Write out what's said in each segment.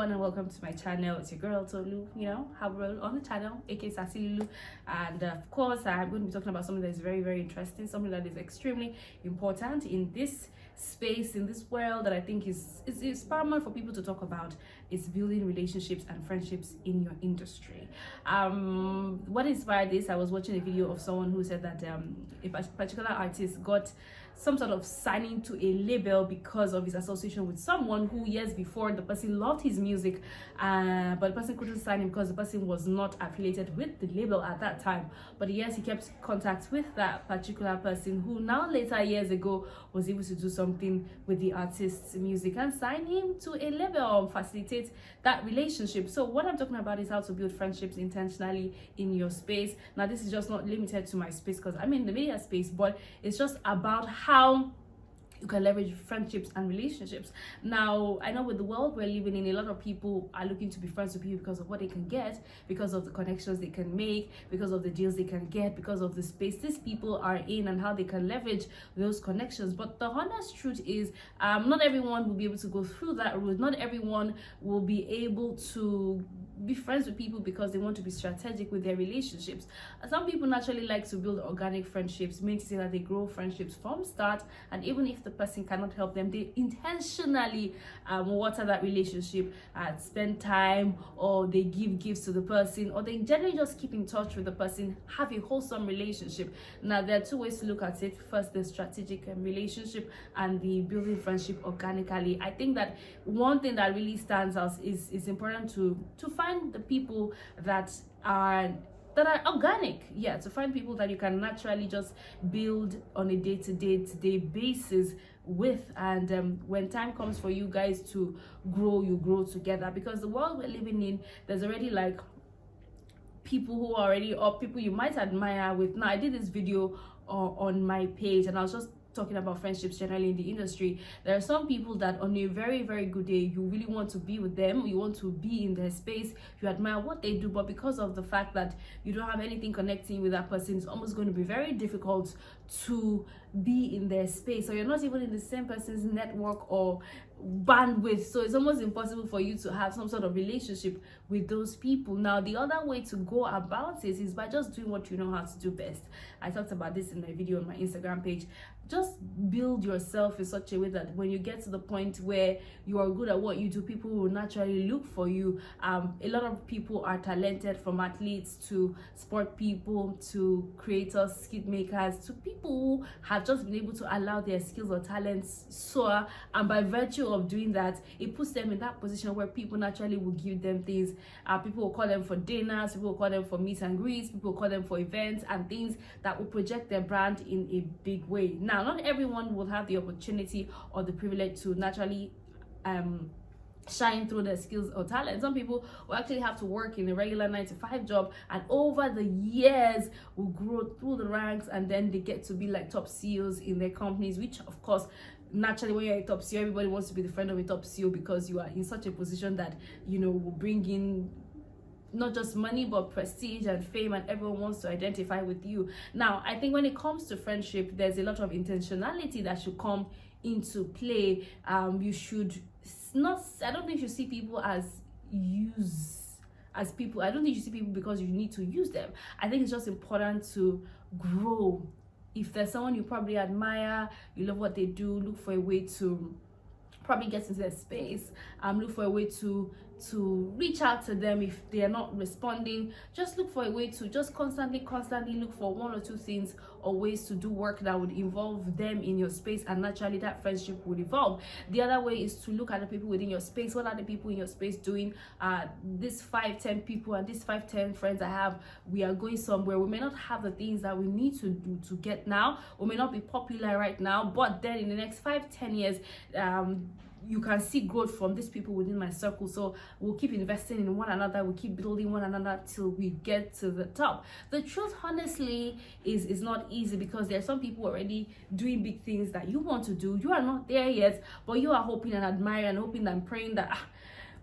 everyone, and welcome to my channel. It's your girl Tolu, Habro on the channel, aka Sassy Lulu. And of course, I'm going to be talking about something that is very, very interesting, something that is extremely important in this space, in this world, that I think is paramount for people to talk about. Is building relationships and friendships in your industry. What inspired this? I was watching a video of someone who said that a particular artist got some sort of signing to a label because of his association with someone who years before the person loved his music, but the person couldn't sign him because the person was not affiliated with the label at that time. But yes, he kept contact with that particular person, who now later years ago was able to do something with the artist's music and sign him to a label and facilitate that relationship. So what I'm talking about is how to build friendships intentionally in your space. Now, this is just not limited to my space because I'm in the media space, but it's just about how you can leverage friendships and relationships. Now, I know with the world we're living in, a lot of people are looking to be friends with you because of what they can get, because of the connections they can make, because of the deals they can get, because of the space these people are in and how they can leverage those connections. But the honest truth is, not everyone will be able to go through that route. Not everyone will be able to be friends with people because they want to be strategic with their relationships. Some people naturally like to build organic friendships, meaning to say that they grow friendships from start, and even if the person cannot help them, they intentionally water that relationship, spend time, or they give gifts to the person, or they generally just keep in touch with the person, have a wholesome relationship. Now, there are two ways to look at it. First, the strategic relationship, and the building friendship organically. I think that one thing that really stands out is important to find the people that are organic, to find people that you can naturally just build on a day-to-day basis with, and when time comes for you guys to grow, you grow together. Because the world we're living in, there's already like people who are already up, people you might admire with. Now, I did this video on my page, and I was just talking about friendships generally in the industry. There are some people that on a very, very good day, you really want to be with them, you want to be in their space, you admire what they do, but because of the fact that you don't have anything connecting with that person, it's almost going to be very difficult to be in their space, or you're not even in the same person's network or bandwidth, so it's almost impossible for you to have some sort of relationship with those people. Now, the other way to go about it is by just doing what you know how to do best. I talked about this in my video on my Instagram page. Just build yourself in such a way that when you get to the point where you are good at what you do, people will naturally look for you. A lot of people are talented, from athletes to sport people to creators, skit makers, to people who have just been able to allow their skills or talents soar, and by virtue of doing that, it puts them in that position where people naturally will give them things. People will call them for dinners, people will call them for meet and greets, people will call them for events and things that will project their brand in a big way. Now, not everyone will have the opportunity or the privilege to naturally shine through their skills or talent. Some people will actually have to work in a regular 9-to-5 job, and over the years will grow through the ranks, and then they get to be like top CEOs in their companies, which of course, naturally, when you're a top CEO, everybody wants to be the friend of a top CEO because you are in such a position that, will bring in not just money but prestige and fame, and everyone wants to identify with you. Now, I think when it comes to friendship, there's a lot of intentionality that should come into play. You should not, I don't think you see people as people. I don't think you see people because you need to use them. I think it's just important to grow. If there's someone you probably admire, you love what they do, look for a way to probably get into their space. Look for a way to reach out to them. If they are not responding, just look for a way to just constantly look for one or two things or ways to do work that would involve them in your space, and naturally that friendship would evolve. The other way is to look at the people within your space. What are the people in your space doing? This 5-10 people and these 5-10 friends I have, we are going somewhere. We may not have the things that we need to do to get now, we may not be popular right now, but then in the next 5-10 years, you can see growth from these people within my circle. So we'll keep investing in one another, we'll keep building one another till we get to the top. The truth, honestly, is not easy, because there are some people already doing big things that you want to do. You are not there yet, but you are hoping and admiring and hoping and praying that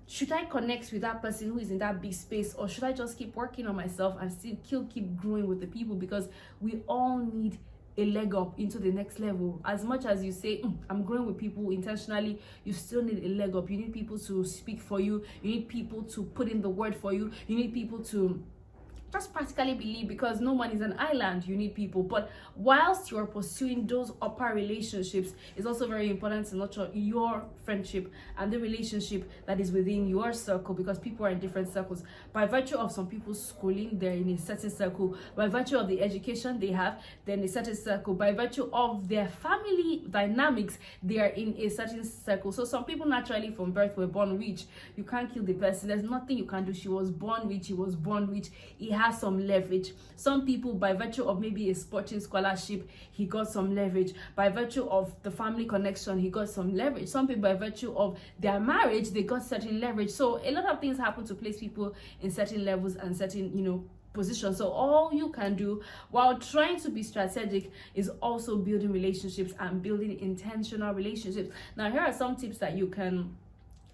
should I connect with that person who is in that big space, or should I just keep working on myself and still keep growing with the people? Because we all need a leg up into the next level. As much as you say, I'm growing with people intentionally, you still need a leg up. You need people to speak for you. You need people to put in the word for you. You need people to just practically believe, because no one is an island. You need people. But whilst you're pursuing those upper relationships, it's also very important to nurture your friendship and the relationship that is within your circle, because people are in different circles. By virtue of some people's schooling, they're in a certain circle. By virtue of the education they have, they're in a certain circle. By virtue of their family dynamics, they are in a certain circle. So some people naturally from birth were born rich. You can't kill the person. There's nothing you can do. She was born rich. He was born rich. He has some leverage. Some people, by virtue of maybe a sporting scholarship, he got some leverage. By virtue of the family connection, he got some leverage. Some people, by virtue of their marriage, they got certain leverage. So a lot of things happen to place people in certain levels and certain, position. So all you can do while trying to be strategic is also building relationships and building intentional relationships. Now, here are some tips that you can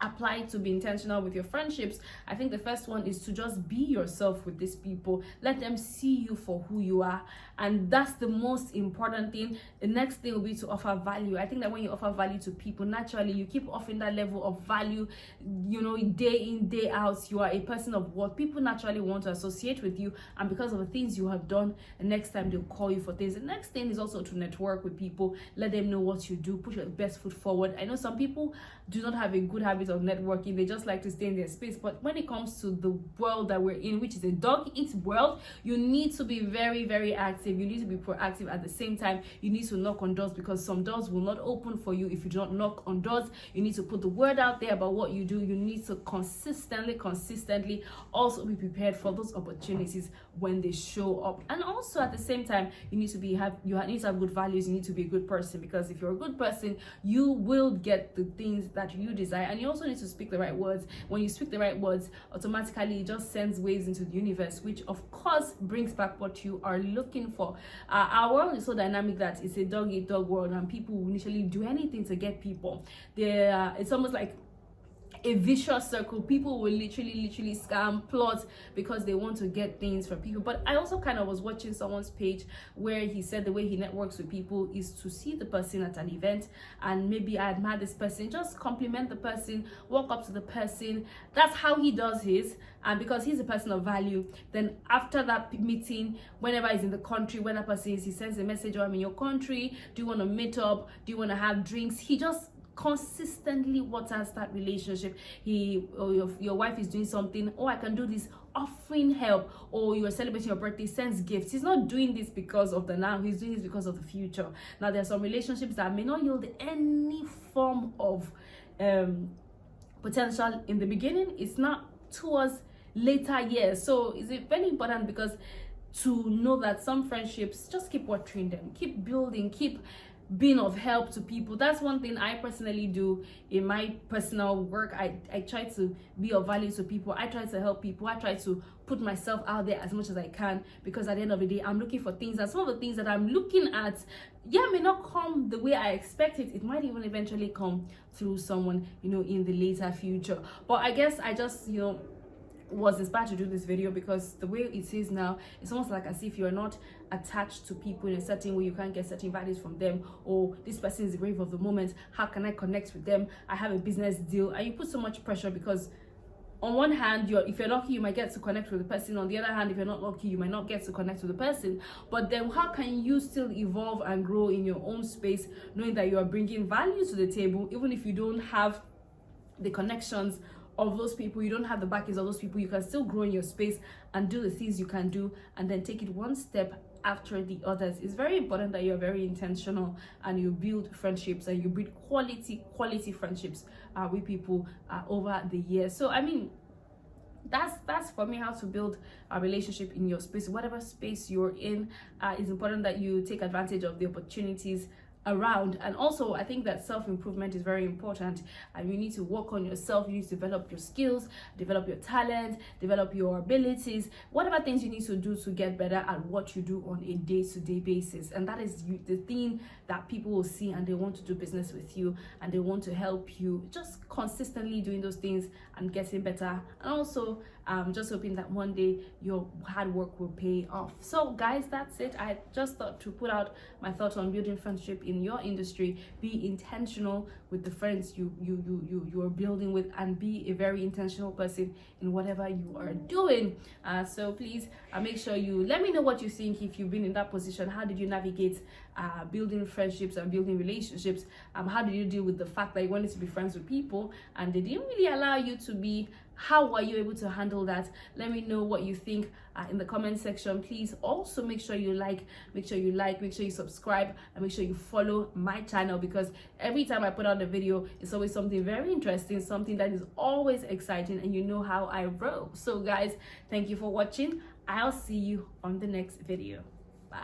apply to be intentional with your friendships. I think the first one is to just be yourself with these people. Let them see you for who you are, and that's the most important thing. The next thing will be to offer value. I think that when you offer value to people, naturally you keep offering that level of value, day in, day out. You are a person of what people naturally want to associate with you, and because of the things you have done, the next time they'll call you for things. The next thing is also to network with people. Let them know what you do. Put your best foot forward. I know some people do not have a good habit of networking. They just like to stay in their space. But when it comes to the world that we're in, which is a dog-eat world, you need to be very, very active. You need to be proactive. At the same time, you need to knock on doors, because some doors will not open for you if you do not knock on doors. You need to put the word out there about what you do. You need to consistently also be prepared for those opportunities when they show up. And also at the same time, you need to have good values. You need to be a good person, because if you're a good person, you will get the things that you desire. And you also need to speak the right words. When you speak the right words, automatically it just sends waves into the universe, which of course brings back what you are looking for. Our world is so dynamic that it's a dog-eat-dog world, and people will initially do anything to get people. It's almost like a vicious circle. People will literally scam, plot, because they want to get things from people. But I also kind of was watching someone's page where he said the way he networks with people is to see the person at an event, and maybe I admire this person, just compliment the person, walk up to the person. That's how he does his. And because he's a person of value, then after that meeting, whenever he's in the country where that person is, he sends a message, I'm in your country, do you want to meet up, do you want to have drinks? He just consistently waters that relationship. Your wife is doing something, I can do this, offering help, or you're celebrating your birthday, sends gifts. He's not doing this because of the now, he's doing this because of the future. Now, there are some relationships that may not yield any form of potential in the beginning. It's not towards later years. So it's very important, because to know that some friendships, just keep watering them, keep building, keep being of help to people. That's one thing I personally do in my personal work. I try to be of value to people. I try to help people. I try to put myself out there as much as I can, because at the end of the day, I'm looking for things, and some of the things that I'm looking at, may not come the way I expect it. It might even eventually come through someone, in the later future. But I guess I just, was inspired to do this video because the way it is now, it's almost like as if you're not attached to people in a certain way. You can't get certain values from them, or this person is the wave of the moment, how can I connect with them, I have a business deal, and you put so much pressure, because on one hand, if you're lucky, you might get to connect with the person. On the other hand, if you're not lucky, you might not get to connect with the person. But then how can you still evolve and grow in your own space, knowing that you are bringing value to the table, even if you don't have the connections of those people, you don't have the backings of those people? You can still grow in your space and do the things you can do, and then take it one step after the others. It's very important that you're very intentional and you build friendships, and you build quality friendships with people over the years. So I mean, that's for me how to build a relationship in your space. Whatever space you're in, it's important that you take advantage of the opportunities around. And also, I think that self-improvement is very important, and you need to work on yourself. You need to develop your skills, develop your talent, develop your abilities, whatever things you need to do to get better at what you do on a day-to-day basis. And that is the thing that people will see, and they want to do business with you, and they want to help you just consistently doing those things and getting better. And also, Just hoping that one day your hard work will pay off. So guys, that's it. I just thought to put out my thoughts on building friendship in your industry. Be intentional with the friends you are building with, and be a very intentional person in whatever you are doing. So please make sure you let me know what you think. If you've been in that position, how did you navigate building friendships and building relationships? How did you deal with the fact that you wanted to be friends with people and they didn't really allow you to be? How were you able to handle that? Let me know what you think in the comment section. Please also make sure you make sure you subscribe, and make sure you follow my channel, because every time I put out a video, it's always something very interesting, something that is always exciting, and you know how I roll. So guys, thank you for watching. I'll see you on the next video. Bye.